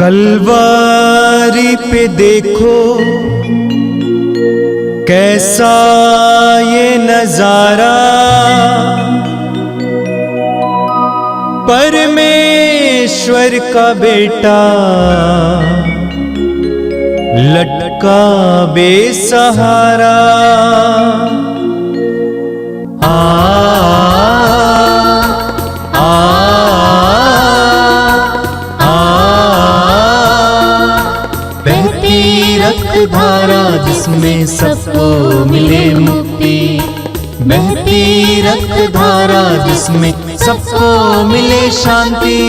कलवारी पे देखो कैसा ये नजारा, परमेश्वर का बेटा लटका बेसहारा। धारा जिसमें सबको मिले मुक्ति, बहती रक्त धारा जिसमें सबको मिले शांति,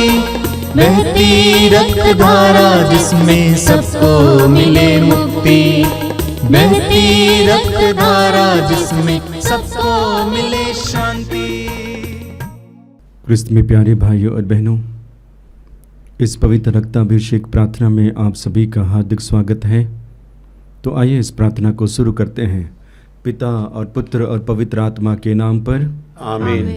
बहती रक्त धारा जिसमें सबको मिले मुक्ति, बहती रक्त धारा जिसमें सबको मिले शांति। क्रिस्त में प्यारे भाइयों और बहनों, इस पवित्र रक्ताभिषेक प्रार्थना में आप सभी का हार्दिक स्वागत है। तो आइए इस प्रार्थना को शुरू करते हैं। पिता और पुत्र और पवित्र आत्मा के नाम पर, आमीन।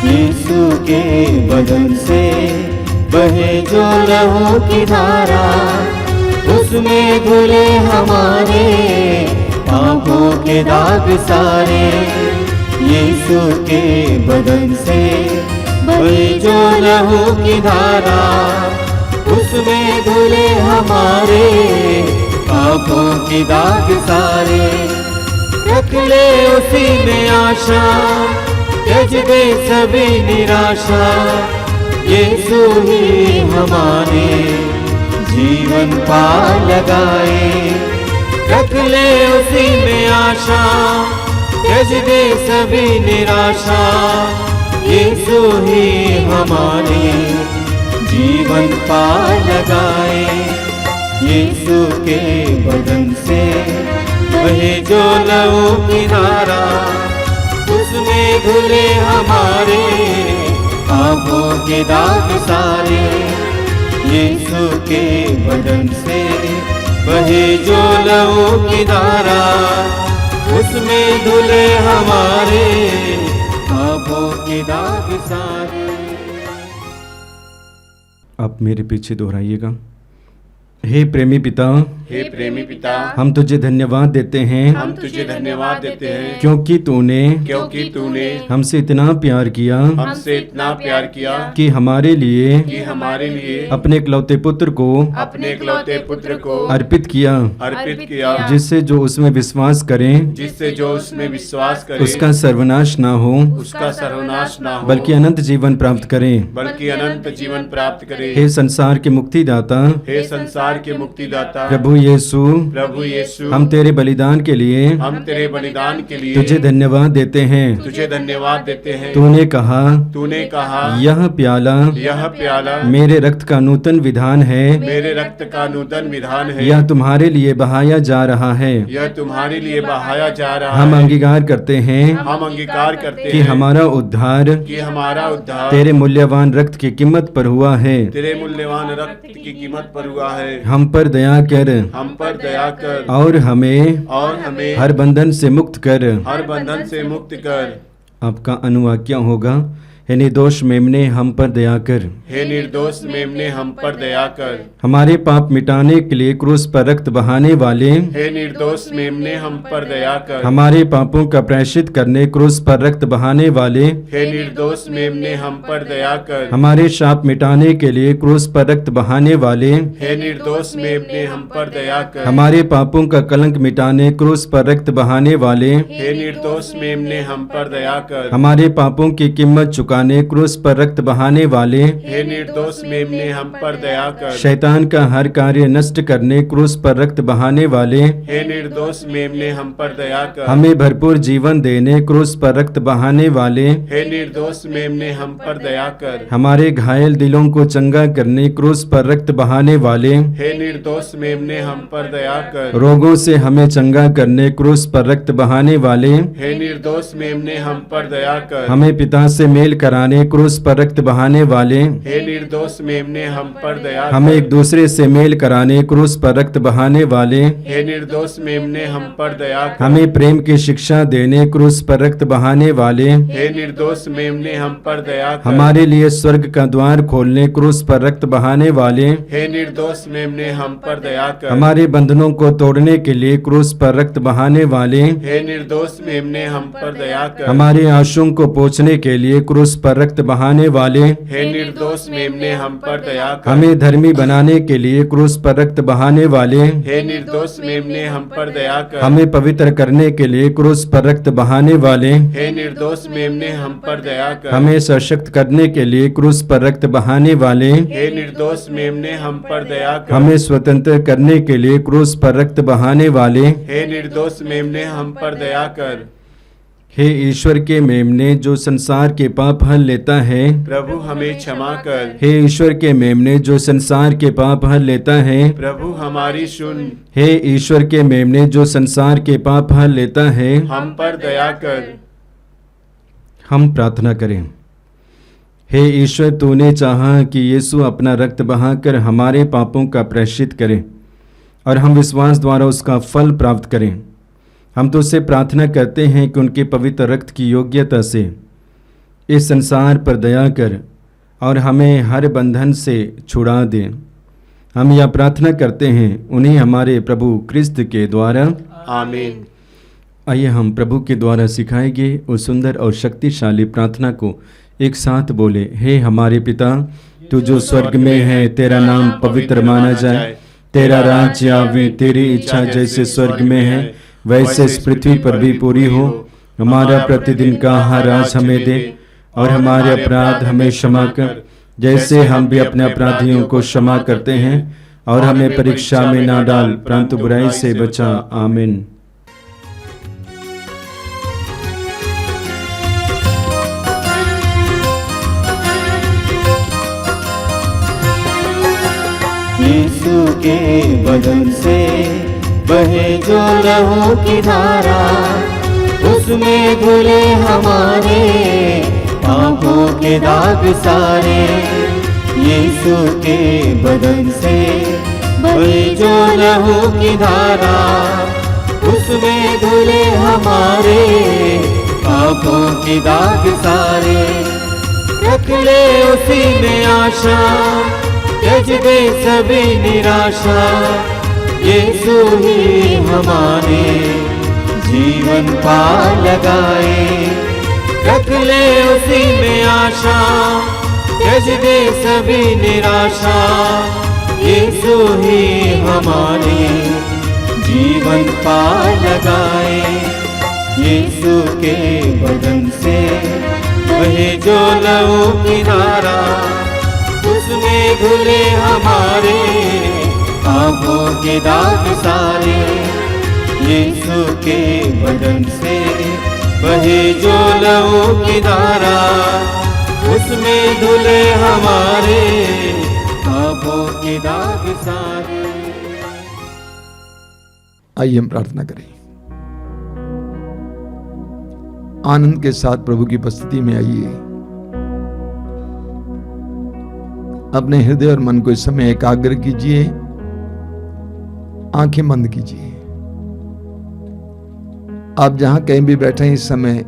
यीशु के बदन से बहे जो लहू की धारा, उसमें धुले हमारे पापों के दाग सारे। यीशु के बदन से बहे जो लहू की धारा, उसमें धुले हमारे पापों के दाग सारे। रख ले उसी में आशा, त्यज दे सभी निराशा, यीशु ही हमारे जीवन पार लगाए। रख ले उसी में आशा, त्यज दे सभी निराशा, यीशु ही हमारे जीवन पार लगाए। यीशु के बदन से बहे जो लहू की धारा, उसमें धुले हमारे पापों के दाग सारे। यीशु के बदन से बहे जो लहू की धारा, उसमें धुले हमारे पापों के दाग सारे। आप मेरे पीछे दोहराइएगा। हे प्रेमी पिता, हे प्रेमी पिता, हम तुझे धन्यवाद देते हैं, हम तुझे धन्यवाद देते हैं, क्योंकि तूने हमसे इतना प्यार किया, हमसे इतना प्यार किया कि हमारे लिए अपने इकलौते पुत्र को अर्पित किया, जिससे जो उसमें विश्वास करें उसका सर्वनाश ना हो, बल्कि अनंत जीवन प्राप्त करें। हे संसार के मुक्तिदाता, प्रभु यीशु, हम तेरे बलिदान के लिए तुझे धन्यवाद देते हैं। तूने कहा यह प्याला मेरे रक्त का नूतन विधान है, यह तुम्हारे लिए बहाया जा रहा है। हम अंगीकार करते हैं कि हमारा उद्धार तेरे मूल्यवान रक्त की कीमत पर हुआ है। हम पर दया कर और हमें हर बंधन से मुक्त कर। आपका अनुवाक्य होगा, हे निर्दोष मेमने हम पर दया कर। हमारे पाप मिटाने के लिए क्रूस पर रक्त बहाने वाले, हमारे पापों का प्रायश्चित करने क्रूस पर रक्त बहाने वाले, हमारे शाप मिटाने के लिए क्रूस पर रक्त बहाने वाले, हमारे पापों का कलंक मिटाने क्रूस पर रक्त बहाने वाले, हमारे पापों की कीमत चुकाने क्रूस पर रक्त बहाने वाले, शैतान का हर कार्य नष्ट करने क्रूस पर रक्त बहाने वाले, हमें भरपूर जीवन देने क्रूस पर रक्त बहाने वाले, हमारे घायल दिलों को चंगा करने क्रूस पर रक्त बहाने वाले, रोगों से हमें चंगा करने क्रूस पर रक्त बहाने वाले, हमें पिता से मेल कराने, क्रूस पर रक्त बहाने वाले, हे निर्दोष मेमने हम पर दया हमें कर। एक दूसरे से मेल कराने, क्रूस पर रक्त बहाने वाले, हे निर्दोष मेमने हम पर दया कर। हमें प्रेम की शिक्षा देने, क्रूस पर रक्त बहाने वाले, हे निर्दोष मेमने हम पर दया कर। हमारे लिए स्वर्ग का द्वार खोलने, क्रूस पर रक्त बहाने वाले, हे निर्दोष मेमने हम पर दया कर। हमारे बंधनों को तोड़ने के लिए क्रूस पर रक्त बहाने वाले, हे निर्दोष मेमने हम पर दया कर। हमारे आंसुओं को पोंछने के लिए क्रूस पर रक्त बहाने वाले, हे निर्दोष मेमने हम पर दया कर। हमें धर्मी बनाने के लिए क्रूस पर रक्त बहाने वाले, हे निर्दोष मेमने हम पर दया कर। हमें पवित्र करने के लिए क्रूस पर रक्त बहाने वाले, हे निर्दोष मेमने हम पर दया कर। हमें सशक्त करने के लिए क्रूस पर रक्त बहाने वाले, हे निर्दोष मेमने हम पर दया कर। हमें स्वतंत्र करने के लिए क्रूस पर रक्त बहाने वाले, हे निर्दोष मेमने हम पर दया कर। हे ईश्वर के मेमने जो संसार के पाप हल लेता है, प्रभु हमें क्षमा कर। हे ईश्वर के मेमने जो संसार के पाप हल लेता है, प्रभु हमारी सुन। हे ईश्वर के मेमने जो संसार के पाप हल लेता है, हम पर दया कर। हम प्रार्थना करें। हे ईश्वर, तूने चाहा कि यीशु अपना रक्त बहाकर हमारे पापों का प्रायश्चित करे और हम विश्वास द्वारा उसका फल प्राप्त करें। हम तो उससे प्रार्थना करते हैं कि उनके पवित्र रक्त की योग्यता से इस संसार पर दया कर और हमें हर बंधन से छुड़ा दे। हम यह प्रार्थना करते हैं उन्हीं हमारे प्रभु क्रिस्त के द्वारा, आमीन। आइए हम प्रभु के द्वारा सिखाए गए उस सुंदर और शक्तिशाली प्रार्थना को एक साथ बोले। हे हमारे पिता, तू जो स्वर्ग में है, तेरा नाम पवित्र माना जाए, तेरा राज्य आवे, तेरी इच्छा जैसे स्वर्ग में है वैसे इस पृथ्वी पर भी पूरी हो। हमारा प्रतिदिन का आहार आज हमें दे और हमारे अपराध हमें क्षमा कर, जैसे हम भी अपने अपराधियों को क्षमा करते हैं, और हमें परीक्षा में ना डाल परंतु बुराई से बचा। आमीन। यीशु के बदन से बहे जो लहू की धारा, उसमें धुले हमारे पापों के दाग सारे। यीशु के बदन से बहे जो लहू की धारा, उसमें धुले हमारे पापों के दाग सारे। रख ले उसी में आशा, त्यज दे सभी निराशा। यीशु ही हमारे जीवन पार लगाए। रख ले उसी में आशा, त्यज दे सभी निराशा। यीशु ही हमारे जीवन पार लगाए। यीशु के बदन से बहे जो लहू की धारा, उसमें धुले हमारे पापों के दाग सारे। यीशु के बदन से बहे जो लहू की धारा, उसमें धुले हमारे पापों के दाग सारे। आइए हम प्रार्थना करें। आनंद के साथ प्रभु की उपस्थिति में आइए। अपने हृदय और मन को इस समय एकाग्र कीजिए, आंखें बंद कीजिए। आप जहां कहीं भी बैठे हैं इस समय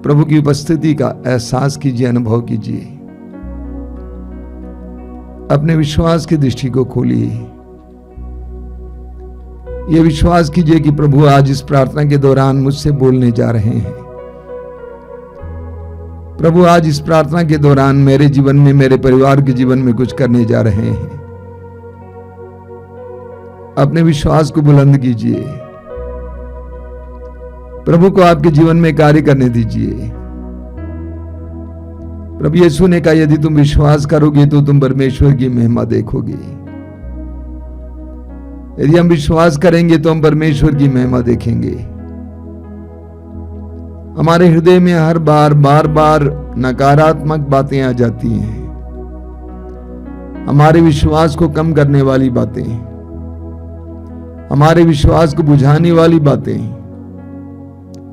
प्रभु की उपस्थिति का एहसास कीजिए, अनुभव कीजिए। अपने विश्वास की दृष्टि को खोलिए। यह विश्वास कीजिए कि प्रभु आज इस प्रार्थना के दौरान मुझसे बोलने जा रहे हैं। प्रभु आज इस प्रार्थना के दौरान मेरे जीवन में, मेरे परिवार के जीवन में कुछ करने जा रहे हैं। अपने विश्वास को बुलंद कीजिए। प्रभु को आपके जीवन में कार्य करने दीजिए। प्रभु यीशु ने कहा, यदि तुम विश्वास करोगे तो तुम परमेश्वर की महिमा देखोगे। यदि हम विश्वास करेंगे तो हम परमेश्वर की महिमा देखेंगे। हमारे हृदय में हर बार बार बार नकारात्मक बातें आ जाती हैं, हमारे विश्वास को कम करने वाली बातें, हमारे विश्वास को बुझाने वाली बातें।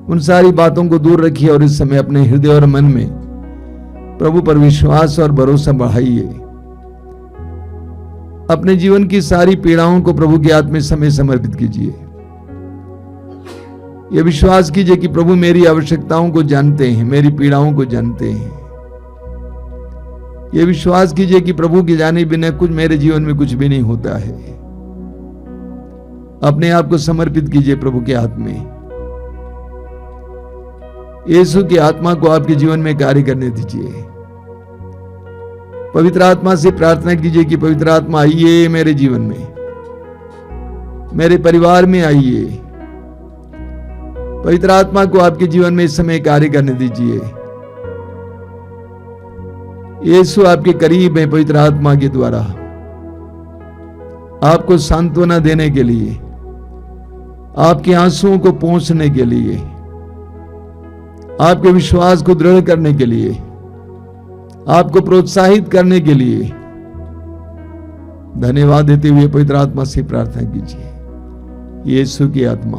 उन सारी बातों को दूर रखिए और इस समय अपने हृदय और मन में प्रभु पर विश्वास और भरोसा बढ़ाइए। अपने जीवन की सारी पीड़ाओं को प्रभु के हाथ में समय समर्पित कीजिए। यह विश्वास कीजिए कि प्रभु मेरी आवश्यकताओं को जानते हैं, मेरी पीड़ाओं को जानते हैं। यह विश्वास कीजिए कि प्रभु के जाने बिना कुछ मेरे जीवन में कुछ भी नहीं होता है। अपने आप को समर्पित कीजिए प्रभु के हाथ में। यीशु की आत्मा को आपके जीवन में कार्य करने दीजिए। पवित्र आत्मा से प्रार्थना कीजिए कि पवित्र आत्मा आइए मेरे जीवन में, मेरे परिवार में आइए। पवित्र आत्मा को आपके जीवन में इस समय कार्य करने दीजिए। यीशु आपके करीब है पवित्र आत्मा के द्वारा, आपको सांत्वना देने के लिए, आपके आंसुओं को पोंछने के लिए, आपके विश्वास को दृढ़ करने के लिए, आपको प्रोत्साहित करने के लिए। धन्यवाद देते हुए पवित्र आत्मा से प्रार्थना कीजिए। यीशु की आत्मा,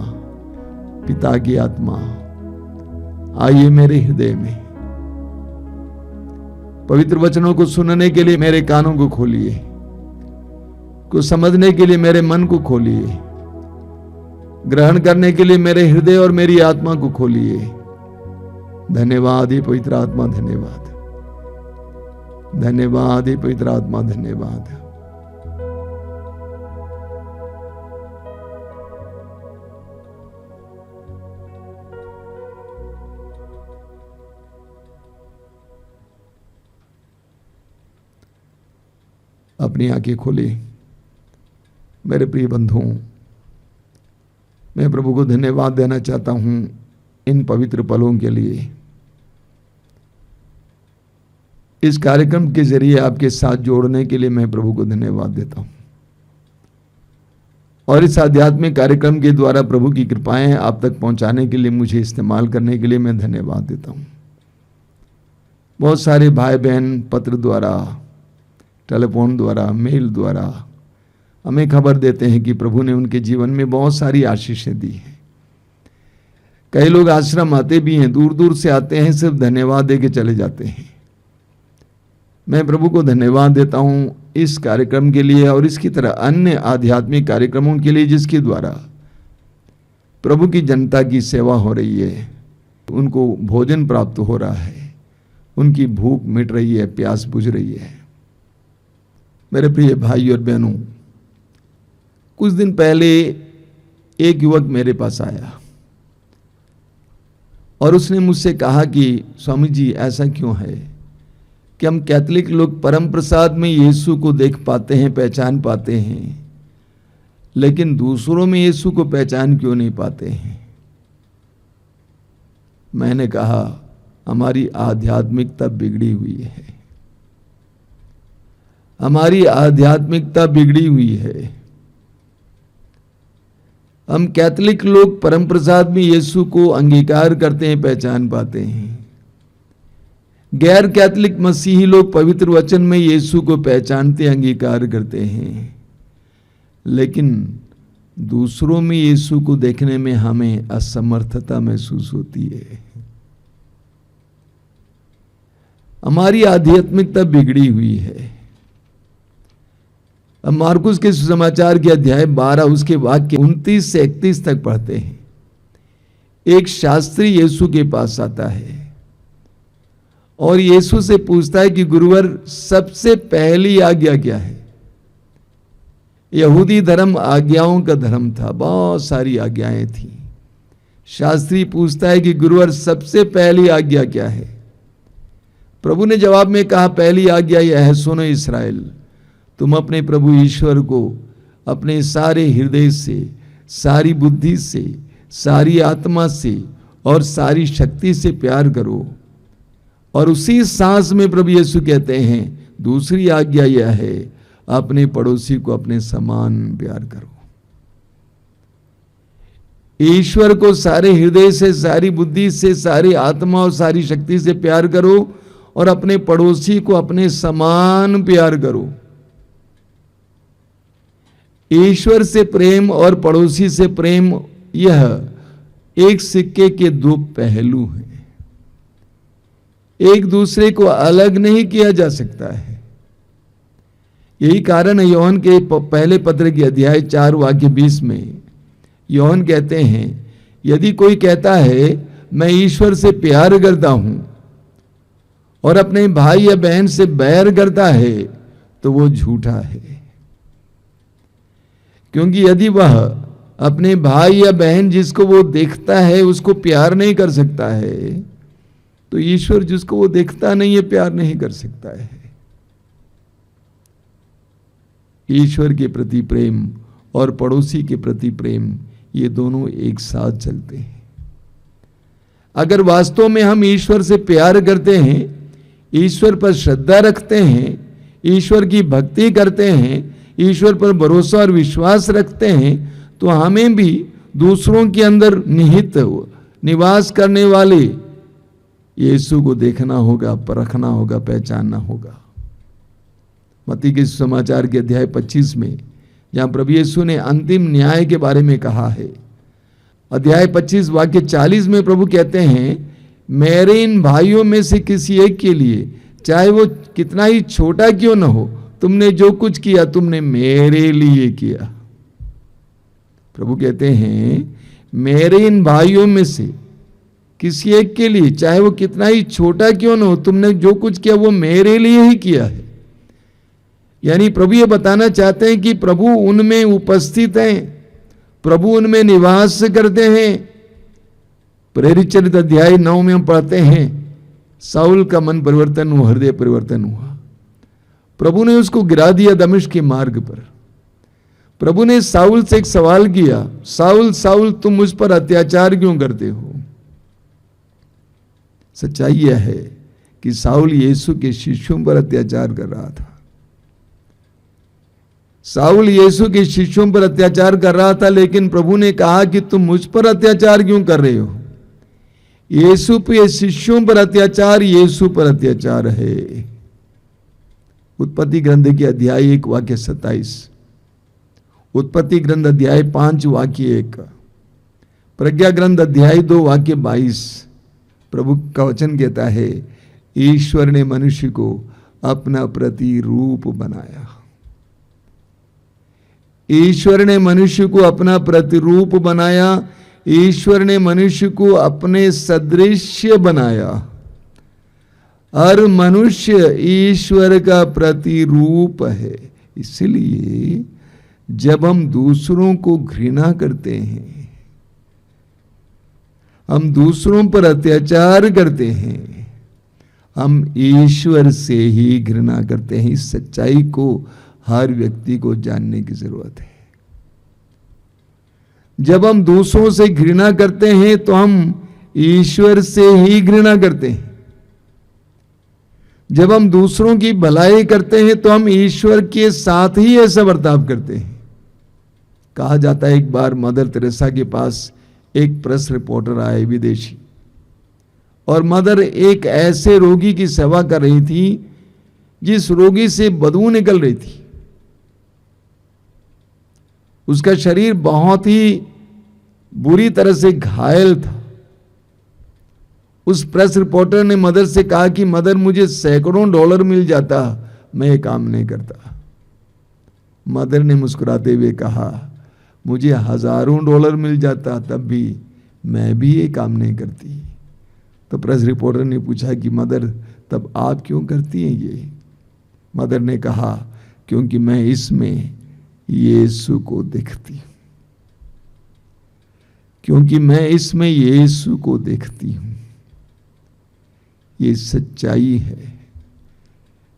पिता की आत्मा, आइए मेरे हृदय में। पवित्र वचनों को सुनने के लिए मेरे कानों को खोलिए, कुछ समझने के लिए मेरे मन को खोलिए, ग्रहण करने के लिए मेरे हृदय और मेरी आत्मा को खोलिए। धन्यवाद हे पवित्र आत्मा, धन्यवाद। धन्यवाद हे पवित्र आत्मा, धन्यवाद। अपनी आंखें खोले। मेरे प्रिय बंधुओं, मैं प्रभु को धन्यवाद देना चाहता हूं इन पवित्र पलों के लिए। इस कार्यक्रम के जरिए आपके साथ जोड़ने के लिए मैं प्रभु को धन्यवाद देता हूं, और इस आध्यात्मिक कार्यक्रम के द्वारा प्रभु की कृपाएं आप तक पहुंचाने के लिए, मुझे इस्तेमाल करने के लिए मैं धन्यवाद देता हूं। बहुत सारे भाई बहन पत्र द्वारा, टेलीफोन द्वारा, मेल द्वारा हमें खबर देते हैं कि प्रभु ने उनके जीवन में बहुत सारी आशीषें दी हैं। कई लोग आश्रम आते भी हैं, दूर दूर से आते हैं, सिर्फ धन्यवाद दे के चले जाते हैं। मैं प्रभु को धन्यवाद देता हूं इस कार्यक्रम के लिए और इसकी तरह अन्य आध्यात्मिक कार्यक्रमों के लिए, जिसके द्वारा प्रभु की जनता की सेवा हो रही है, उनको भोजन प्राप्त हो रहा है, उनकी भूख मिट रही है, प्यास बुझ रही है। मेरे प्रिय भाई और बहनों, कुछ दिन पहले एक युवक मेरे पास आया और उसने मुझसे कहा कि स्वामी जी, ऐसा क्यों है कि हम कैथोलिक लोग परम प्रसाद में यीशु को देख पाते हैं, पहचान पाते हैं, लेकिन दूसरों में यीशु को पहचान क्यों नहीं पाते हैं? मैंने कहा, हमारी आध्यात्मिकता बिगड़ी हुई है। हमारी आध्यात्मिकता बिगड़ी हुई है। हम कैथोलिक लोग परम प्रसाद में यीशु को अंगीकार करते हैं, पहचान पाते हैं। गैर कैथोलिक मसीही लोग पवित्र वचन में यीशु को पहचानते, अंगीकार करते हैं, लेकिन दूसरों में यीशु को देखने में हमें असमर्थता महसूस होती है। हमारी आध्यात्मिकता बिगड़ी हुई है। अब मार्कुस के सुसमाचार के अध्याय 12 उसके वाक्य 29 से 31 तक पढ़ते हैं। एक शास्त्री यीशु के पास आता है और यीशु से पूछता है कि गुरुवर, सबसे पहली आज्ञा क्या है? यहूदी धर्म आज्ञाओं का धर्म था, बहुत सारी आज्ञाएं थी। शास्त्री पूछता है कि गुरुवर, सबसे पहली आज्ञा क्या है? प्रभु ने जवाब में कहा, पहली आज्ञा यह है, सुनो इस्राएल, तुम अपने प्रभु ईश्वर को अपने सारे हृदय से, सारी बुद्धि से, सारी आत्मा से और सारी शक्ति से प्यार करो। और उसी सांस में प्रभु यीशु कहते हैं, दूसरी आज्ञा यह है, अपने पड़ोसी को अपने समान प्यार करो। ईश्वर को सारे हृदय से, सारी बुद्धि से, सारी आत्मा और सारी शक्ति से प्यार करो और अपने पड़ोसी को अपने समान प्यार करो। ईश्वर से प्रेम और पड़ोसी से प्रेम, यह एक सिक्के के दो पहलू हैं। एक दूसरे को अलग नहीं किया जा सकता है। यही कारण है योहन के पहले पत्र के अध्याय 4 वाक्य 20 में योहन कहते हैं, यदि कोई कहता है मैं ईश्वर से प्यार करता हूं और अपने भाई या बहन से बैर करता है तो वो झूठा है। क्योंकि यदि वह अपने भाई या बहन जिसको वो देखता है उसको प्यार नहीं कर सकता है, तो ईश्वर जिसको वो देखता नहीं है प्यार नहीं कर सकता है। ईश्वर के प्रति प्रेम और पड़ोसी के प्रति प्रेम, ये दोनों एक साथ चलते हैं। अगर वास्तव में हम ईश्वर से प्यार करते हैं, ईश्वर पर श्रद्धा रखते हैं, ईश्वर की भक्ति करते हैं, ईश्वर पर भरोसा और विश्वास रखते हैं, तो हमें भी दूसरों के अंदर निहित निवास करने वाले यीशु को देखना होगा, परखना होगा, पहचानना होगा। मत्ती के समाचार के अध्याय 25 में जहां प्रभु यीशु ने अंतिम न्याय के बारे में कहा है, अध्याय 25 वाक्य 40 में प्रभु कहते हैं, मेरे इन भाइयों में से किसी एक के लिए, चाहे वो कितना ही छोटा क्यों न हो, तुमने जो कुछ किया तुमने मेरे लिए किया। प्रभु कहते हैं मेरे इन भाइयों में से किसी एक के लिए, चाहे वो कितना ही छोटा क्यों न हो, तुमने जो कुछ किया वो मेरे लिए ही किया है। यानी प्रभु ये बताना चाहते हैं कि प्रभु उनमें उपस्थित हैं, प्रभु उनमें निवास करते हैं। प्रेरित चरित्र अध्याय 9 में हम पढ़ते हैं, साउल का मन परिवर्तन हुआ, हृदय परिवर्तन हुआ। प्रभु ने उसको गिरा दिया दमिश्क के मार्ग पर। प्रभु ने साउल से एक सवाल किया, साउल साउल तुम मुझ पर अत्याचार क्यों करते हो? सच्चाई यह है कि साउल यीशु के शिष्यों पर अत्याचार कर रहा था। साउल यीशु के शिष्यों पर अत्याचार कर रहा था, लेकिन प्रभु ने कहा कि तुम मुझ पर अत्याचार क्यों कर रहे हो? यीशु पे शिष्यों पर अत्याचार यीशु पर अत्याचार है। उत्पत्ति ग्रंथ के अध्याय 1 वाक्य 27, उत्पत्ति ग्रंथ अध्याय 5 वाक्य 1, प्रज्ञा ग्रंथ अध्याय 2 वाक्य 22, प्रभु का वचन कहता है, ईश्वर ने मनुष्य को अपना प्रतिरूप बनाया। ईश्वर ने मनुष्य को अपना प्रतिरूप बनाया, ईश्वर ने मनुष्य को अपने सदृश्य बनाया। हर मनुष्य ईश्वर का प्रतिरूप है। इसलिए जब हम दूसरों को घृणा करते हैं, हम दूसरों पर अत्याचार करते हैं, हम ईश्वर से ही घृणा करते हैं। इस सच्चाई को हर व्यक्ति को जानने की जरूरत है। जब हम दूसरों से घृणा करते हैं तो हम ईश्वर से ही घृणा करते हैं। जब हम दूसरों की भलाई करते हैं तो हम ईश्वर के साथ ही ऐसा बर्ताव करते हैं। कहा जाता है एक बार मदर तेरेसा के पास एक प्रेस रिपोर्टर आए विदेशी, और मदर एक ऐसे रोगी की सेवा कर रही थी जिस रोगी से बदबू निकल रही थी। उसका शरीर बहुत ही बुरी तरह से घायल था। उस प्रेस रिपोर्टर ने मदर से कहा कि मदर मुझे सैकड़ों डॉलर मिल जाता, मैं ये काम नहीं करता। मदर ने मुस्कुराते हुए कहा, मुझे हजारों डॉलर मिल जाता तब भी मैं भी ये काम नहीं करती। तो प्रेस रिपोर्टर ने पूछा कि मदर तब आप क्यों करती हैं ये? मदर ने कहा, क्योंकि मैं इसमें यीशु को देखती हूं, क्योंकि मैं इसमें यीशु को देखती हूं। ये सच्चाई है।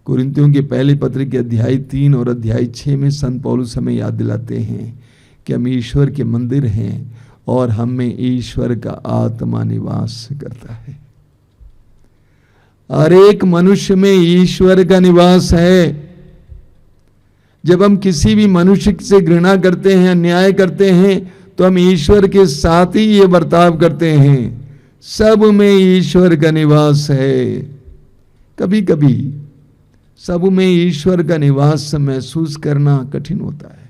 कुरिन्थियों के पहले पत्र के अध्याय 3 और अध्याय 6 में संत पौलुस हमें याद दिलाते हैं कि हम ईश्वर के मंदिर हैं और हम में ईश्वर का आत्मा निवास करता है। हर एक मनुष्य में ईश्वर का निवास है। जब हम किसी भी मनुष्य से घृणा करते हैं, अन्याय करते हैं, तो हम ईश्वर के साथ ही ये बर्ताव करते हैं। सब में ईश्वर का निवास है। कभी कभी सब में ईश्वर का निवास महसूस करना कठिन होता है।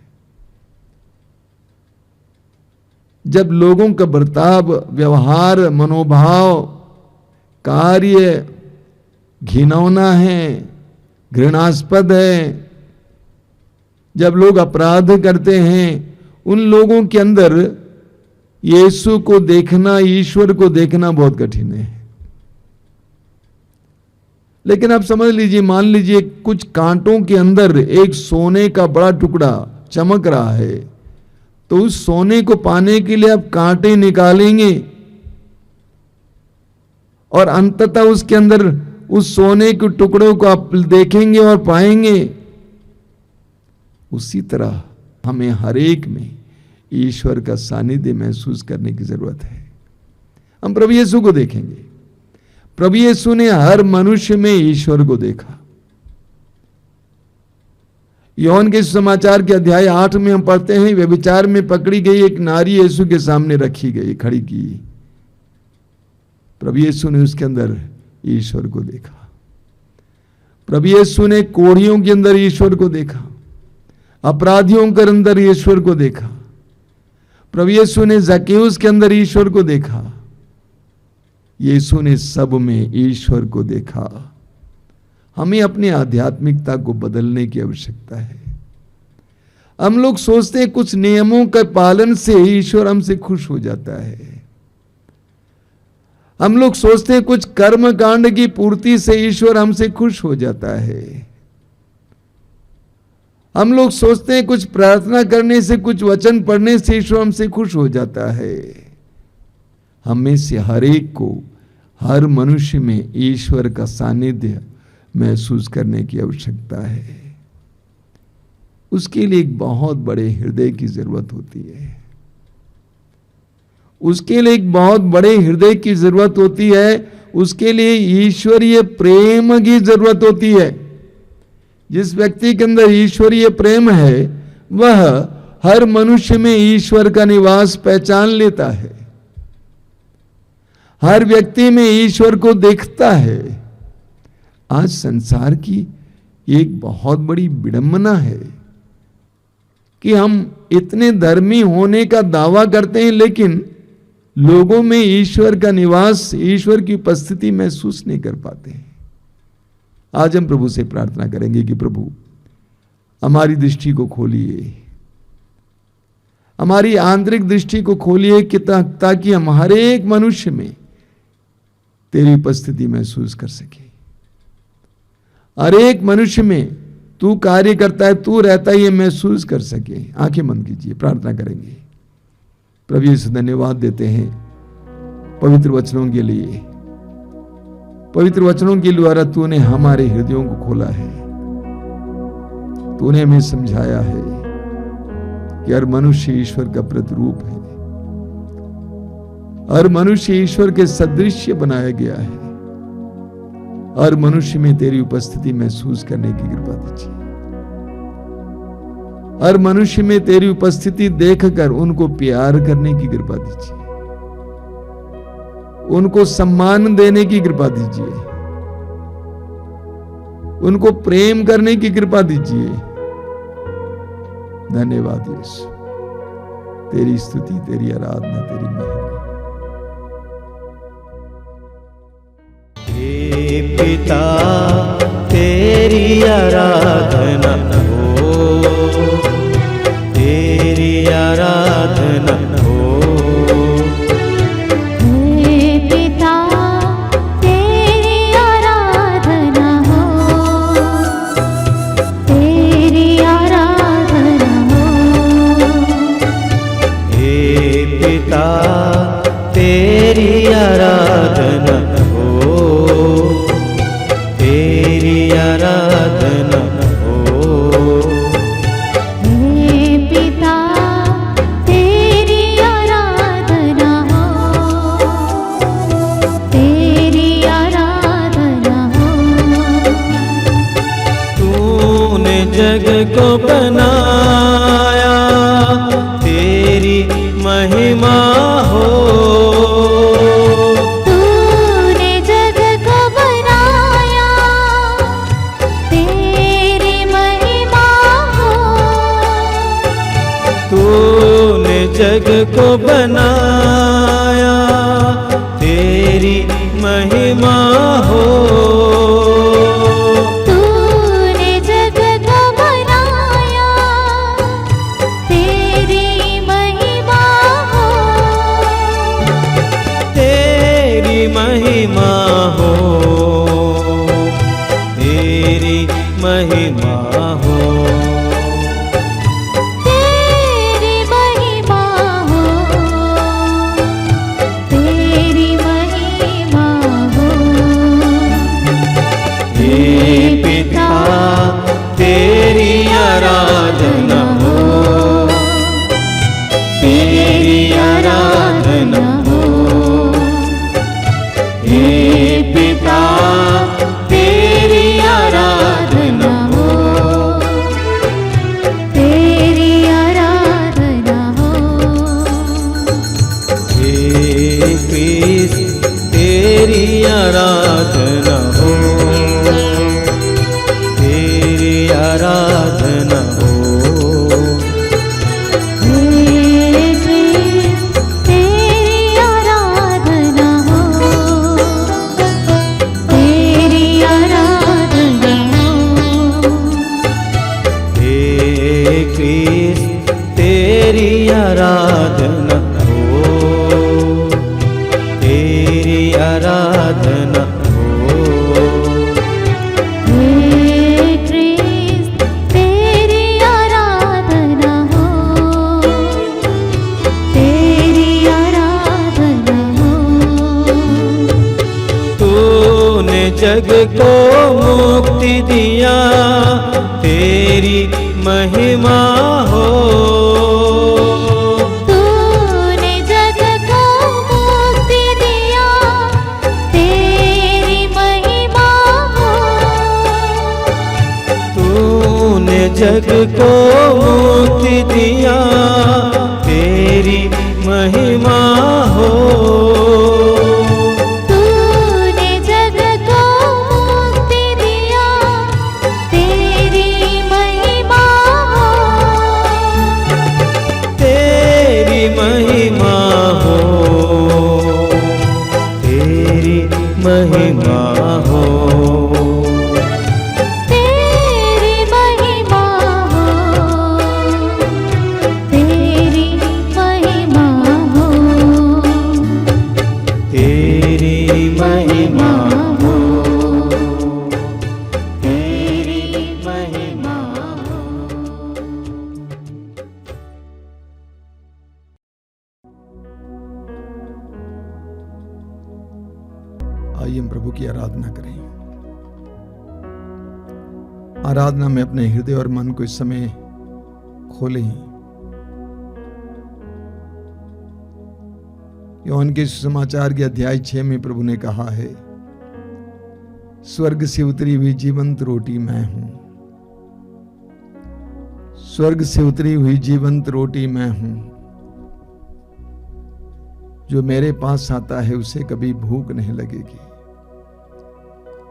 जब लोगों का बर्ताव, व्यवहार, मनोभाव, कार्य घिनौना है, घृणास्पद है। जब लोग अपराध करते हैं, उन लोगों के अंदर यीशु को देखना, ईश्वर को देखना बहुत कठिन है। लेकिन आप समझ लीजिए, मान लीजिए कुछ कांटों के अंदर एक सोने का बड़ा टुकड़ा चमक रहा है, तो उस सोने को पाने के लिए आप कांटे निकालेंगे और अंततः उसके अंदर उस सोने के टुकड़ों को आप देखेंगे और पाएंगे। उसी तरह हमें हर एक में ईश्वर का सानिध्य महसूस करने की जरूरत है। हम प्रभु यीशु को देखेंगे। प्रभु यीशु ने हर मनुष्य में ईश्वर को देखा। यूहन्ना के समाचार के अध्याय 8 में हम पढ़ते हैं, व्यभिचार में पकड़ी गई एक नारी यीशु के सामने रखी गई, खड़ी की। प्रभु यीशु ने उसके अंदर ईश्वर को देखा। प्रभु यीशु ने कोढ़ियों के अंदर ईश्वर को देखा, अपराधियों के अंदर ईश्वर को देखा। प्रभु यीशु ने जक्केउस के अंदर ईश्वर को देखा। यीशु ने सब में ईश्वर को देखा। हमें अपनी आध्यात्मिकता को बदलने की आवश्यकता है। हम लोग सोचते हैं कुछ नियमों के पालन से ईश्वर हमसे खुश हो जाता है। हम लोग सोचते हैं कुछ कर्म कांड की पूर्ति से ईश्वर हमसे खुश हो जाता है। हम लोग सोचते हैं कुछ प्रार्थना करने से, कुछ वचन पढ़ने से ईश्वर हमसे खुश हो जाता है। हमें से हर एक को, हर मनुष्य में ईश्वर का सानिध्य महसूस करने की आवश्यकता है। उसके लिए एक बहुत बड़े हृदय की जरूरत होती है। उसके लिए एक बहुत बड़े हृदय की जरूरत होती है। उसके लिए ईश्वरीय प्रेम की जरूरत होती है। जिस व्यक्ति के अंदर ईश्वरीय प्रेम है, वह हर मनुष्य में ईश्वर का निवास पहचान लेता है। हर व्यक्ति में ईश्वर को देखता है। आज संसार की एक बहुत बड़ी विडंबना है कि हम इतने धर्मी होने का दावा करते हैं, लेकिन लोगों में ईश्वर का निवास, ईश्वर की उपस्थिति महसूस नहीं कर पाते हैं। आज हम प्रभु से प्रार्थना करेंगे कि प्रभु हमारी दृष्टि को खोलिए, हमारी आंतरिक दृष्टि को खोलिए कि ताकि हम हर एक मनुष्य में तेरी उपस्थिति महसूस कर सके। हर एक मनुष्य में तू कार्य करता है, तू रहता है, ये महसूस कर सके। आंखें बंद कीजिए, प्रार्थना करेंगे। प्रभु यीशु धन्यवाद देते हैं पवित्र वचनों के लिए। पवित्र वचनों के द्वारा तूने हमारे हृदयों को खोला है। तूने हमें समझाया है कि हर मनुष्य ईश्वर का प्रतिरूप है। हर मनुष्य ईश्वर के सदृश्य बनाया गया है। हर मनुष्य में तेरी उपस्थिति महसूस करने की कृपा दीजिए। हर मनुष्य में तेरी उपस्थिति देखकर उनको प्यार करने की कृपा दीजिए। उनको सम्मान देने की कृपा दीजिए। उनको प्रेम करने की कृपा दीजिए। धन्यवाद यीशु, तेरी स्तुति, तेरी आराधना, तेरी महिमा। हे पिता तेरी आराधना हो, तेरी आराधना हो। हे पिता तेरी आराधना हो, तेरी आराधना हो। हे पिता तेरी आराधना हो, तेरी आराधना हो। हे पिता तेरी आराधना हो, तेरी आराधना हो। तूने जग को बनाया, तेरी महिमा हो। तूने जग को बनाया, तेरी महिमा हो। तूने जग को बनाया, तेरी महिमा हो। तेरी आराधना हो। हे पिता तेरी आराधना हो। तेरी आराधना हो। हे क्रिस्त तेरी आराधना हो। तेरी आराधना हो। हे क्रिस्त तेरी आराधना हो। तेरी आराधना हो। हे क्रिस्त तेरी आराधना हो। तेरी आराधना हो। हे क्रिस्त तेरी आराधना हो। तेरी आराधना हो। तूने जग को मुक्ति दिया तेरी महिमा हो। तूने जग को मुक्ति दिया तेरी महिमा हो। तूने जग को मुक्ति दिया तेरी महिमा हो। तूने जग को मुक्ति दिया तेरी महिमा हो। तेरी महिमा हो। तेरी महिमा हो। तेरी महिमा हो। तेरी महिमा हो। तेरी महिमा हो। तेरी महिमा हो। आइए हम प्रभु की आराधना करें। आराधना में अपने हृदय और मन को इस समय खोलें। यूहन्ना के सुसमाचार के अध्याय 6 में प्रभु ने कहा है, स्वर्ग से उतरी हुई जीवंत रोटी मैं हूं। स्वर्ग से उतरी हुई जीवंत रोटी मैं हूं। जो मेरे पास आता है उसे कभी भूख नहीं लगेगी,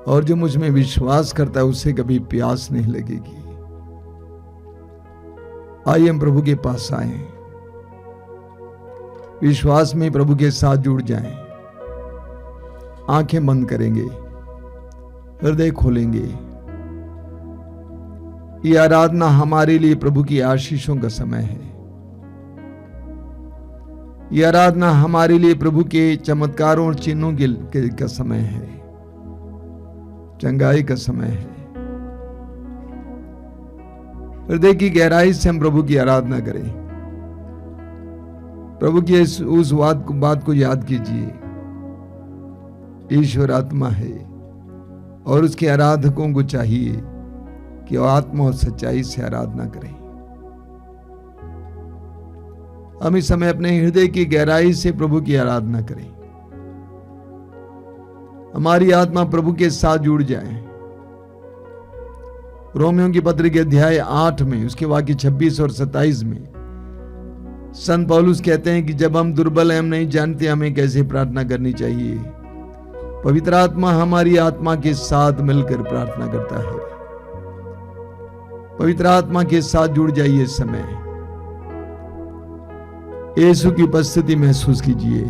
और जो मुझ में विश्वास करता है उसे कभी प्यास नहीं लगेगी। आइए हम प्रभु के पास आए, विश्वास में प्रभु के साथ जुड़ जाएं। आंखें बंद करेंगे, हृदय खोलेंगे। ये आराधना हमारे लिए प्रभु की आशीषों का समय है। ये आराधना हमारे लिए प्रभु के चमत्कारों और चिन्हों का समय है, चंगाई का समय है। हृदय की गहराई से हम प्रभु की आराधना करें। प्रभु की उस बात को याद कीजिए, ईश्वर आत्मा है और उसके आराधकों को चाहिए कि वो आत्मा और सच्चाई से आराधना करें। हम इस समय अपने हृदय की गहराई से प्रभु की आराधना करें। हमारी आत्मा प्रभु के साथ जुड़ जाए। रोमियों की पत्र के अध्याय 8 में उसके वाक्य 26 और 27 में संत पौलुस कहते हैं कि जब हम दुर्बल हैं, हम नहीं जानते हमें कैसे प्रार्थना करनी चाहिए, पवित्र आत्मा हमारी आत्मा के साथ मिलकर प्रार्थना करता है। पवित्र आत्मा के साथ जुड़ जाइए। इस समय यीशु की उपस्थिति महसूस कीजिए।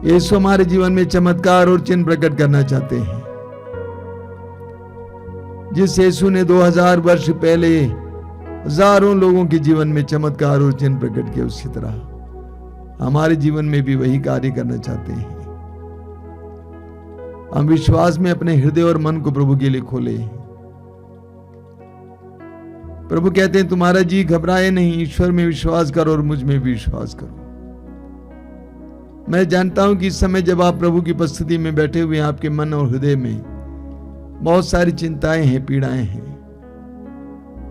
यीशु हमारे जीवन में चमत्कार और चिन्ह प्रकट करना चाहते हैं। जिस यीशु ने 2000 वर्ष पहले हजारों लोगों के जीवन में चमत्कार और चिन्ह प्रकट किया, उसी तरह हमारे जीवन में भी वही कार्य करना चाहते हैं। हम विश्वास में अपने हृदय और मन को प्रभु के लिए खोले। प्रभु कहते हैं तुम्हारा जी घबराए नहीं, ईश्वर में विश्वास करो और मुझ में भी विश्वास करो। मैं जानता हूं कि इस समय जब आप प्रभु की उपस्थिति में बैठे हुए हैं, आपके मन और हृदय में बहुत सारी चिंताएं हैं, पीड़ाएं हैं।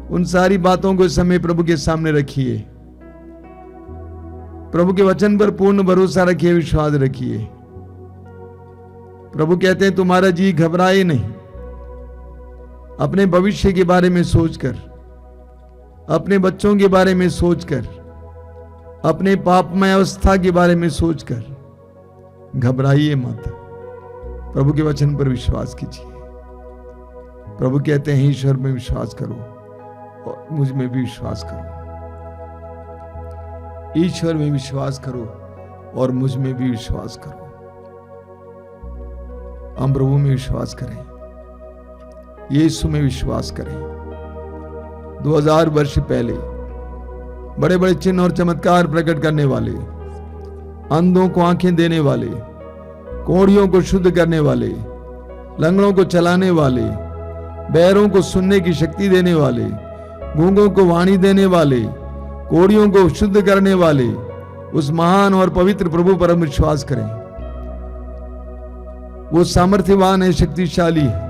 उन सारी बातों को इस समय प्रभु के सामने रखिए। प्रभु के वचन पर पूर्ण भरोसा रखिए, विश्वास रखिए। प्रभु कहते हैं तुम्हारा जी घबराए नहीं। अपने भविष्य के बारे में सोचकर, अपने बच्चों के बारे में सोचकर, अपने पापमय अवस्था के बारे में सोचकर घबराइए मत। प्रभु के वचन पर विश्वास कीजिए। प्रभु कहते हैं ईश्वर में विश्वास करो और मुझ में भी विश्वास करो। ईश्वर में विश्वास करो और मुझ में भी विश्वास करो। हम प्रभु में विश्वास करें, यीशु में विश्वास करें। 2000 वर्ष पहले बड़े बड़े चिन्ह और चमत्कार प्रकट करने वाले, अंधों को आंखें देने वाले, कोढ़ियों को शुद्ध करने वाले, लंगड़ों को चलाने वाले, बहरों को सुनने की शक्ति देने वाले, गूंगों को वाणी देने वाले, कोढ़ियों को शुद्ध करने वाले उस महान और पवित्र प्रभु पर हम विश्वास करें। वो सामर्थ्यवान है, शक्तिशाली है।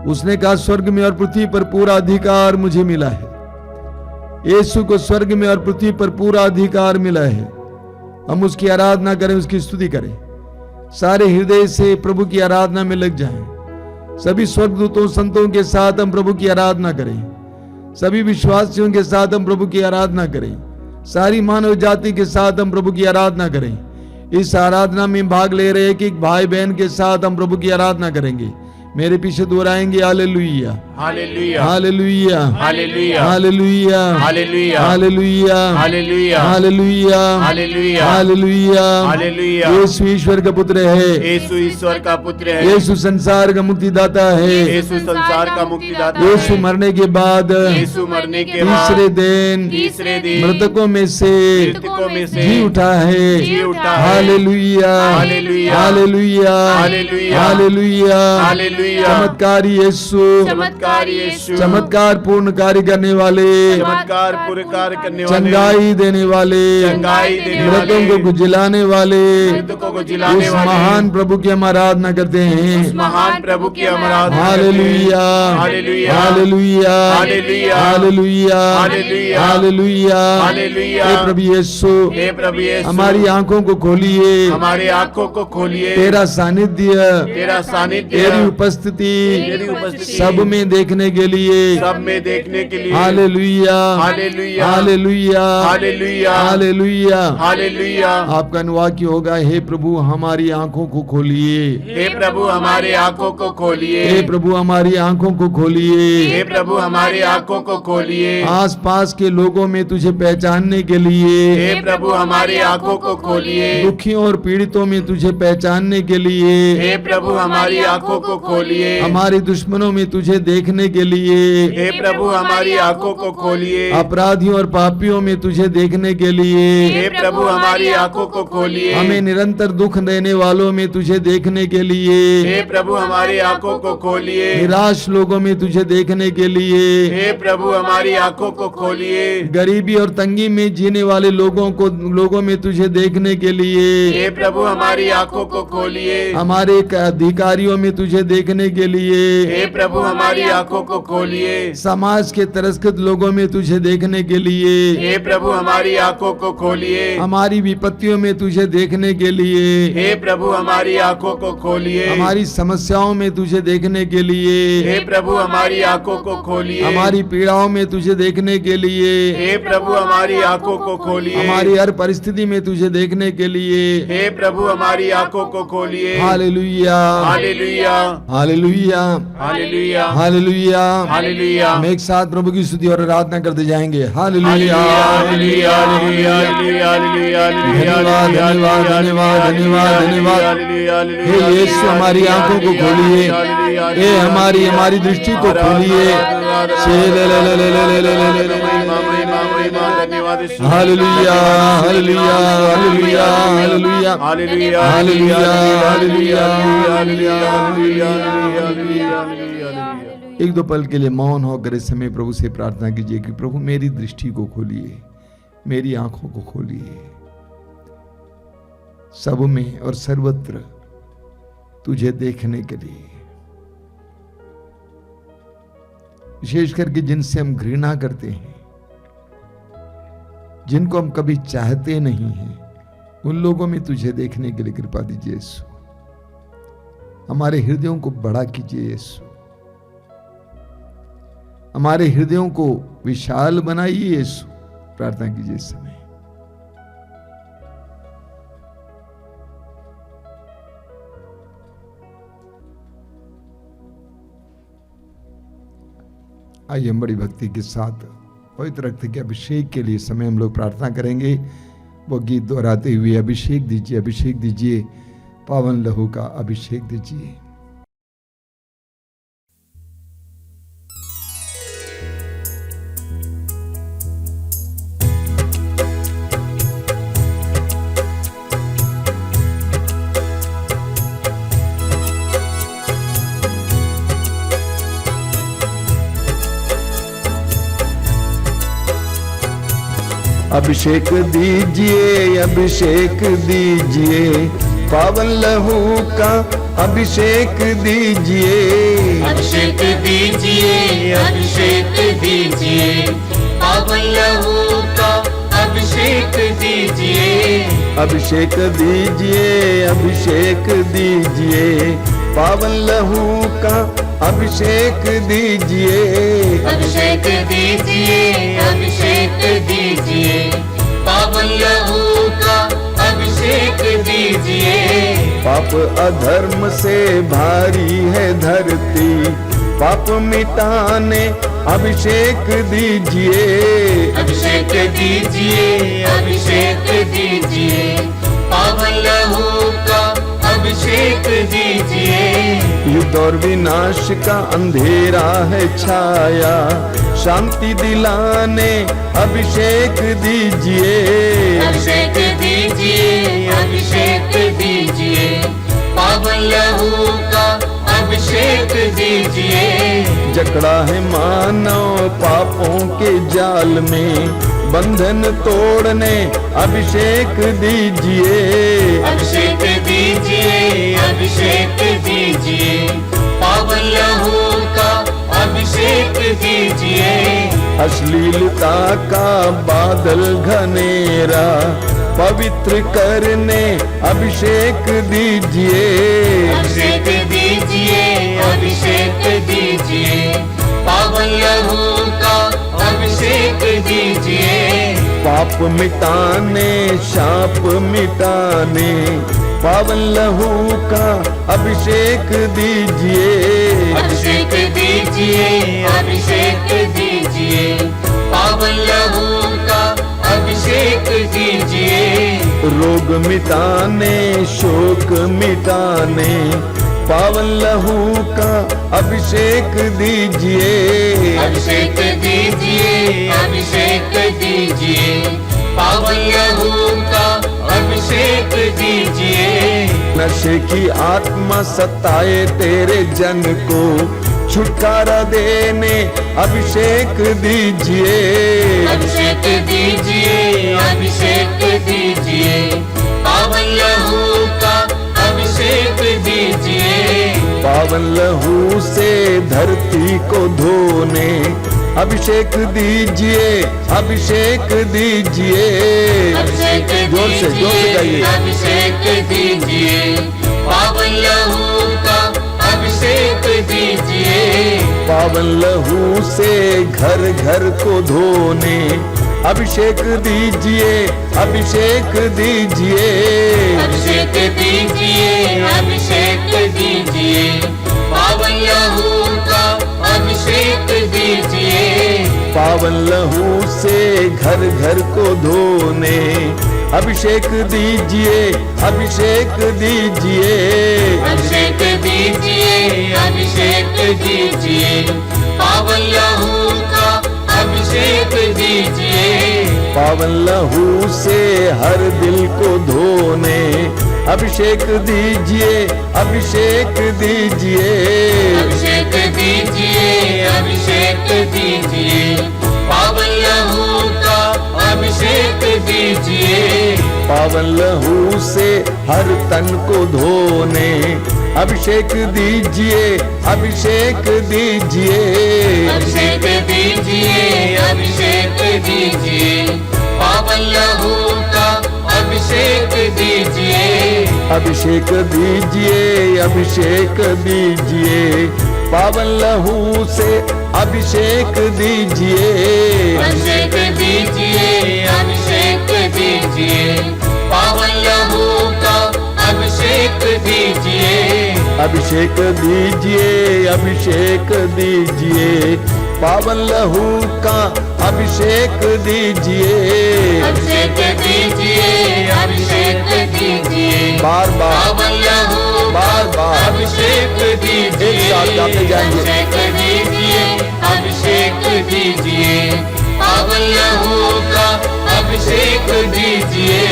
उसने कहा स्वर्ग में और पृथ्वी पर पूरा अधिकार मुझे मिला है। यीशु को स्वर्ग में और पृथ्वी पर पूरा अधिकार मिला है। हम उसकी आराधना करें, उसकी स्तुति करें, सारे हृदय से प्रभु की आराधना में लग जाएं। सभी स्वर्गदूतों संतों के साथ हम प्रभु की आराधना करें। सभी विश्वासियों के साथ हम प्रभु की आराधना करें। सारी मानव जाति के साथ हम प्रभु की आराधना करें। इस आराधना में भाग ले रहे एक भाई बहन के साथ हम प्रभु की आराधना करेंगे। मेरे पीछे दोहराएंगे hallelujah, hallelujah, hallelujah, hallelujah, hallelujah, hallelujah, hallelujah, hallelujah, hallelujah, hallelujah, hallelujah, hallelujah. यीशु ईश्वर का पुत्र है। यीशु ईश्वर का पुत्र है। यीशु संसार का मुक्तिदाता है। यीशु संसार का मुक्तिदाता है। यीशु मरने के बाद यीशु मरने के बाद तीसरे दिन मृतकों में से जी उठा है। जी उठा है। Hallelujah, hallelujah, hallelujah, hallelujah, hallelujah, hallelujah. चमत्कारी यीशु, चमत्कार यीशु, चमत्कार पूर्ण कार्य करने वाले, चमत्कार पूरे कार्य करने वाले, चंगाई देने वाले, चंगाई देने वाले, मृतकों को जिलाने वाले, मृतकों को जिलाने उस वाले, महान प्रभु की हम आराधना करते हैं। महान प्रभु की हम आराधना hallelujah, hallelujah, hallelujah, hallelujah, hallelujah, hallelujah, hallelujah, hallelujah. हे प्रभु यीशु, हे प्रभु यीशु, हमारी आंखों को खोलिए, हमारी आंखों को खोलिए। तेरा सानिध्य, तेरा सानिध्य, तेरी उपस्थिति तेरी उपस्थिति सब में देखने के लिए, सब में देखने के लिए। Hallelujah, hallelujah, hallelujah, hallelujah, hallelujah, hallelujah. आपका अनुवाक्य होगा हे प्रभु हमारी आंखों को खोलिए, हे प्रभु हमारी आंखों को खोलिए। हे प्रभु हमारी आंखों को खोलिए। हे प्रभु हमारी आंखों को खोलिए। आसपास के लोगों में तुझे पहचानने के लिए, हे प्रभु हमारी आंखों को खोलिए। दुखियों और पीड़ितों में तुझे पहचानने के लिए, हे प्रभु हमारी आंखों को खोलिए। हमारे दुश्मनों में तुझे देखने के लिए, हे प्रभु हमारी आंखों को खोलिए। अपराधियों और पापियों में तुझे देखने के लिए, हे प्रभु हमारी आंखों को खोलिए। हमें निरंतर दुख देने वालों में तुझे देखने के लिए, हे प्रभु हमारी आंखों को खोलिए। निराश लोगों में तुझे देखने के लिए, हे प्रभु हमारी आंखों को खोलिए। गरीबी और तंगी में जीने वाले लोगों में तुझे देखने के लिए, हे प्रभु हमारी आंखों को खोलिए। हमारे अधिकारियों में तुझे देखने के लिए, हे प्रभु हमारी आंखों को खोलिए। समाज के तिरस्कृत लोगों में तुझे देखने के लिए, हे प्रभु हमारी आंखों को खोलिए। हमारी विपत्तियों में तुझे देखने के लिए, हे प्रभु हमारी आंखों को खोलिए। हमारी समस्याओं में तुझे देखने के लिए, हे प्रभु हमारी आंखों को खोलिए। हमारी पीड़ाओं में तुझे देखने के लिए, हे प्रभु हमारी आंखों को खोलिए। हमारी हर परिस्थिति में तुझे देखने के लिए, हे प्रभु हमारी आंखों को खोलिए। Hallelujah, hallelujah, hallelujah, hallelujah, hallelujah, hallelujah. हम एक साथ प्रभु की स्तुति और आराधना करते जाएंगे। Hallelujah, hallelujah, hallelujah, hallelujah, hallelujah, धन्यवाद, धन्यवाद, धन्यवाद, धन्यवाद, धन्यवाद। हे यीशु हमारी आंखों को खोलिए, हे हमारी दृष्टि को खोलिए। Hallelujah, hallelujah, hallelujah, hallelujah, hallelujah, hallelujah, hallelujah, hallelujah. एक दो पल के लिए मौन होकर इस समय प्रभु से प्रार्थना कीजिए कि प्रभु मेरी दृष्टि को खोलिए, मेरी आंखों को खोलिए, सब में और सर्वत्र तुझे देखने के लिए। विशेष करके जिनसे हम घृणा करते हैं, जिनको हम कभी चाहते नहीं हैं, उन लोगों में तुझे देखने के लिए कृपा दीजिए यीशु। हमारे हृदयों को बड़ा कीजिए यीशु, हमारे हृदयों को विशाल बनाइए यीशु। प्रार्थना कीजिए इस समय। आइए हम बड़ी भक्ति के साथ पवित्र रक्त के अभिषेक के लिए समय हम लोग प्रार्थना करेंगे। वो गीत दोहराते हुए अभिषेक दीजिए, अभिषेक दीजिए, पावन लहू का अभिषेक दीजिए। अभिषेक दीजिए, अभिषेक दीजिए, पावन लहू का अभिषेक दीजिए। अभिषेक दीजिए, अभिषेक दीजिए, पावन लहू का अभिषेक दीजिए। अभिषेक दीजिए, अभिषेक दीजिए, पावन लहू का अभिषेक दीजिए। अभिषेक दीजिए, अभिषेक दीजिए, पावन लहू का अभिषेक दीजिए। पाप अधर्म से भारी है धरती, पाप मिटाने अभिषेक दीजिए। अभिषेक दीजिए, अभिषेक दीजिए, पावन लहू का अभिषेक दीजिए। युद्ध और विनाश का अंधेरा है छाया, शांति दिलाने अभिषेक दीजिए। अभिषेक दीजिए, अभिषेक दीजिए, पावन लहू का अभिषेक दीजिए। जकड़ा है मानव पापों के जाल में, बंधन तोड़ने अभिषेक दीजिए। अभिषेक दीजिए, अभिषेक दीजिए, पावन लहू का अभिषेक दीजिए। अश्लीलता का बादल घनेरा पवित्र करने अभिषेक दीजिए। अभिषेक दीजिए, अभिषेक दीजिए, पावन लहू का अभिषेक दीजिए। पाप मिटाने शाप मिटाने पावन लहू का अभिषेक दीजिए। अभिषेक दीजिए, अभिषेक दीजिए, पावन लहू का अभिषेक दीजिए। रोग मिटाने शोक मिटाने पावन लहू का अभिषेक दीजिए। अभिषेक दीजिए, अभिषेक दीजिए, पावन लहू का अभिषेक दीजिए। नशे की आत्मा सताए तेरे जन को छुटकारा देने अभिषेक दीजिए। अभिषेक दीजिए, अभिषेक दीजिए, पावन लहू का अभिषेक दीजिए। पावन लहू से धरती को धोने अभिषेक दीजिए, अभिषेक दीजिए। अभिषेक जोर से गाइए। अभिषेक दीजिए, पावन लहू का अभिषेक दीजिए। पावन लहू से घर घर को धोने अभिषेक दीजिए, अभिषेक दीजिए। अभिषेक दीजिए, अभिषेक दीजिए, पावन लहू का अभिषेक दीजिए। पावन लहू से घर घर को धोने अभिषेक दीजिए, अभिषेक दीजिए। अभिषेक दीजिए, अभिषेक दीजिए, पावन लहू का अभिषेक दीजिए। पावन लहू से हर दिल को धोने अभिषेक दीजिए, अभिषेक दीजिए। अभिषेक दीजिए, अभिषेक दीजिए, पावन लहू का अभिषेक दीजिए। पावन लहू से हर तन को धोने अभिषेक दीजिए, अभिषेक दीजिए। अभिषेक दीजिए, अभिषेक दीजिए, पावन पावन लहू का अभिषेक दीजिए, अभिषेक दीजिए, अभिषेक दीजिए, पावन लहू से अभिषेक दीजिए, अभिषेक दीजिए, अभिषेक दीजिए, पावन लहू का अभिषेक दीजिए, अभिषेक दीजिए, अभिषेक दीजिए, पावन लहू का अभिषेक दीजिए, अभिषेक दीजिए, अभिषेक दीजिए, बार बार पावन लहू बार बार अभिषेक दीजिए, एक साथ गाते जाएंगे। अभिषेक दीजिए, अभिषेक दीजिए, पावन लहू का अभिषेक दीजिए,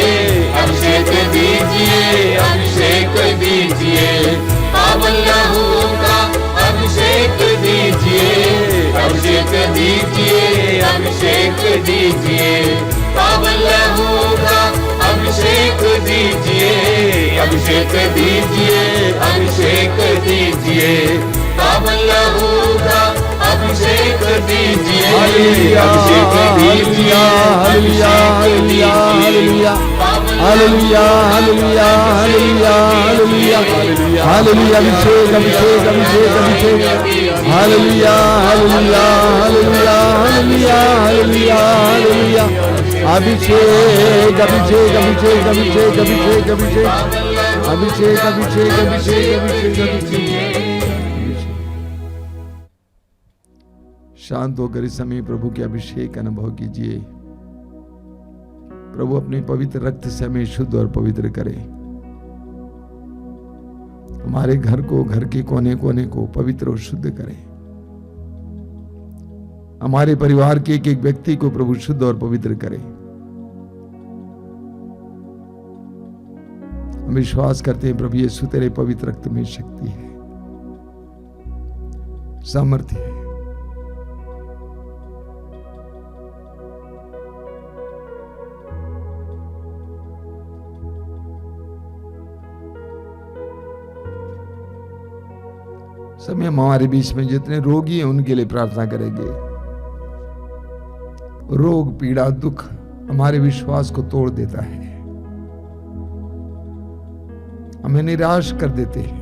अभिषेक दीजिए, अभिषेक दीजिए, पावन लहू का अभिषेक दीजिए, अभिषेक दीजिए, अभिषेक दीजिए, पावन लहू का अभिषेक दीजिए, अभिषेक दीजिए, अभिषेक दीजिए, पावन लहू का अभिषेक दीजिए, हालेलुया, अभिषेक hallelujah, hallelujah, hallelujah, hallelujah, hallelujah, hallelujah, hallelujah, hallelujah, hallelujah, अभिषेक, अभिषेक, अभिषेक, अभिषेक, hallelujah, hallelujah, hallelujah, hallelujah, hallelujah, hallelujah, अभिषेक, अभिषेक, अभिषेक, अभिषेक, अभिषेक, अभिषेक, अभिषेक, अभिषेक, अभिषेक, अभिषेक, अभिषेक। शांत होकर इस समय प्रभु के अभिषेक का अनुभव कीजिए। प्रभु अपने पवित्र रक्त से हमें शुद्ध और पवित्र करे। हमारे घर को, घर के कोने कोने को पवित्र और शुद्ध करे। हमारे परिवार के एक एक व्यक्ति को प्रभु शुद्ध और पवित्र करे। हम विश्वास करते हैं प्रभु यीशु तेरे पवित्र रक्त में शक्ति है, सामर्थ्य है। समय हमारे बीच में जितने रोगी हैं उनके लिए प्रार्थना करेंगे। रोग, पीड़ा, दुख हमारे विश्वास को तोड़ देता है, हमें निराश कर देते हैं।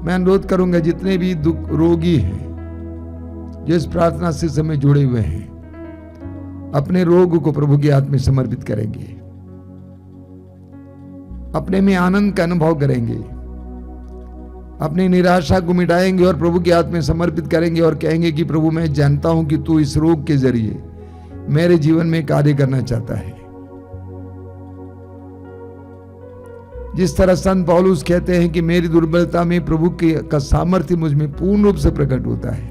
मैं अनुरोध करूंगा जितने भी दुख रोगी हैं, जिस प्रार्थना से समय जुड़े हुए हैं, अपने रोग को प्रभु के हाथ में समर्पित करेंगे, अपने में आनंद का अनुभव करेंगे, अपनी निराशा को मिटाएंगे और प्रभु के हाथ में समर्पित करेंगे और कहेंगे कि प्रभु मैं जानता हूं कि तू इस रोग के जरिए मेरे जीवन में कार्य करना चाहता है। जिस तरह संत पौलुस कहते हैं कि मेरी दुर्बलता में प्रभु का सामर्थ्य मुझ में पूर्ण रूप से प्रकट होता है,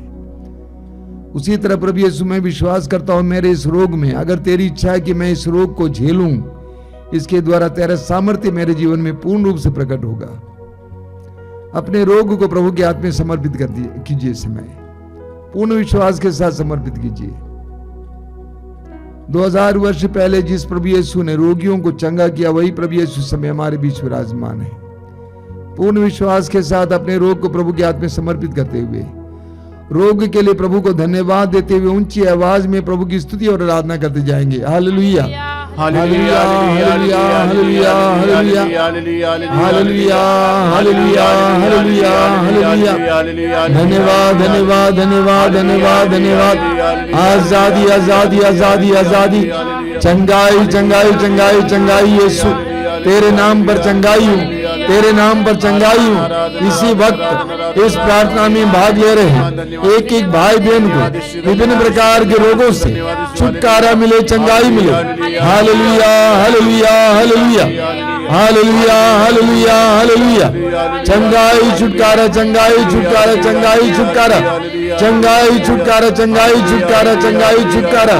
उसी तरह प्रभु यीशु मैं विश्वास करता हूं मेरे इस रोग में, अगर तेरी इच्छा है कि मैं इस रोग को झेलूं, इसके द्वारा तेरा सामर्थ्य मेरे जीवन में पूर्ण रूप से प्रकट होगा। अपने रोग को प्रभु के हाथ में समर्पित कर कीजिए। समय पूर्ण विश्वास के साथ समर्पित कीजिए। 2000 वर्ष पहले जिस प्रभु यीशु ने रोगियों को चंगा किया, वही प्रभु यीशु समय हमारे बीच विराजमान है। पूर्ण विश्वास के साथ अपने रोग को प्रभु के हाथ में समर्पित करते हुए, रोग के लिए प्रभु को धन्यवाद देते हुए ऊंची आवाज में प्रभु की स्तुति और आराधना करते जाएंगे। Hallelujah, hallelujah, hallelujah, hallelujah, hallelujah, hallelujah, hallelujah, hallelujah, hallelujah. धन्यवाद, धन्यवाद, धन्यवाद, धन्यवाद, धन्यवाद। आजादी, आजादी, आजादी, आजादी, चंगाई, चंगाई, चंगाई, चंगाई। यीशु तेरे नाम पर चंगाई हूँ, तेरे नाम पर चंगाई हूँ। इसी वक्त इस प्रार्थना में भाग ले रहे हैं एक एक भाई बहन को विभिन्न प्रकार के रोगों से छुटकारा मिले, चंगाई मिले। Hallelujah, hallelujah, hallelujah, hallelujah, hallelujah, hallelujah. चंगाई, छुटकारा, चंगाई, छुटकारा, चंगाई, छुटकारा, चंगाई, छुटकारा, चंगाई, छुटकारा, चंगाई, छुटकारा।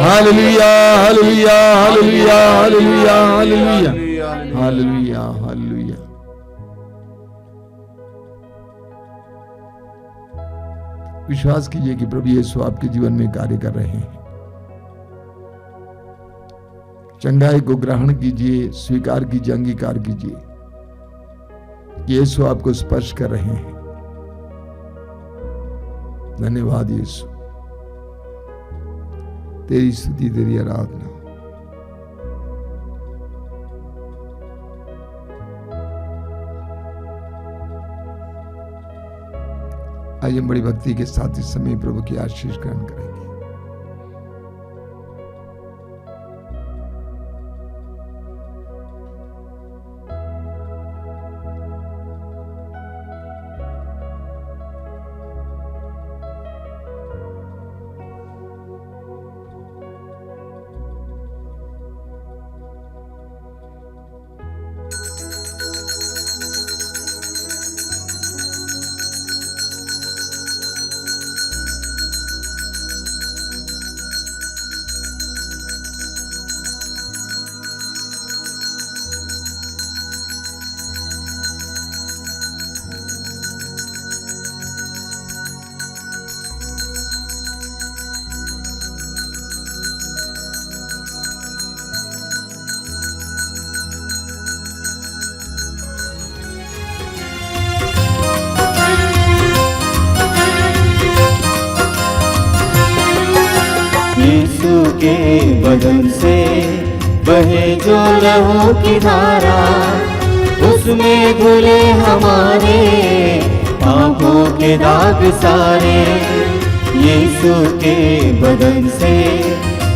Hallelujah, hallelujah, hallelujah, hallelujah, hallelujah, hallelujah, hallelujah. विश्वास कीजिए कि प्रभु यीशु आपके जीवन में कार्य कर रहे हैं। चंगाई को ग्रहण कीजिए, स्वीकार कीजिए, अंगीकार कीजिए कि यीशु आपको स्पर्श कर रहे हैं। धन्यवाद यीशु। तेरी स्तुति, तेरी आराधना। आइए बड़ी भक्ति के साथ इस समय प्रभु की आशीष ग्रहण करेंगे। यीशु के बदन से बहे जो लहू की धारा, उसमें धुले हमारे पापों के दाग सारे। यीशु के बदन से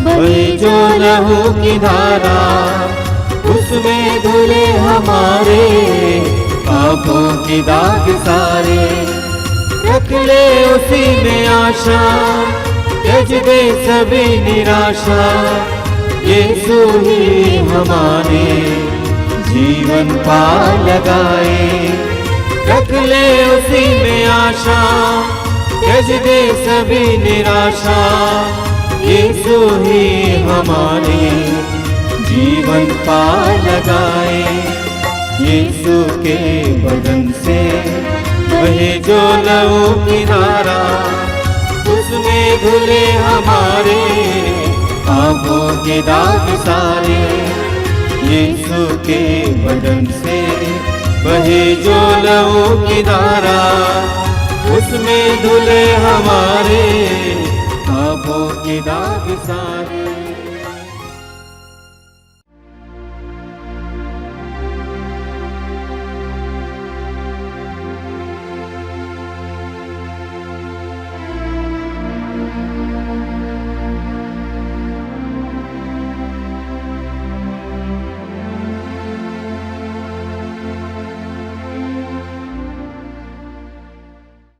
बहे जो लहू की धारा, उसमें धुले हमारे पापों के दाग सारे। रख ले उसी में आशा, त्यज दे सभी निराशा। यीशु ही हमारे जीवन पार लगाए। रख ले उसी में आशा, त्यज दे सभी निराशा। यीशु ही हमारे जीवन पार लगाए। यीशु के बदन से बहे जो लहू की धारा, उसमें धुले हमारे पापों के दाग सारे। यीशु के बदन से बहे जो लहू की धारा, उसमें धुले हमारे पापों के दाग सारे।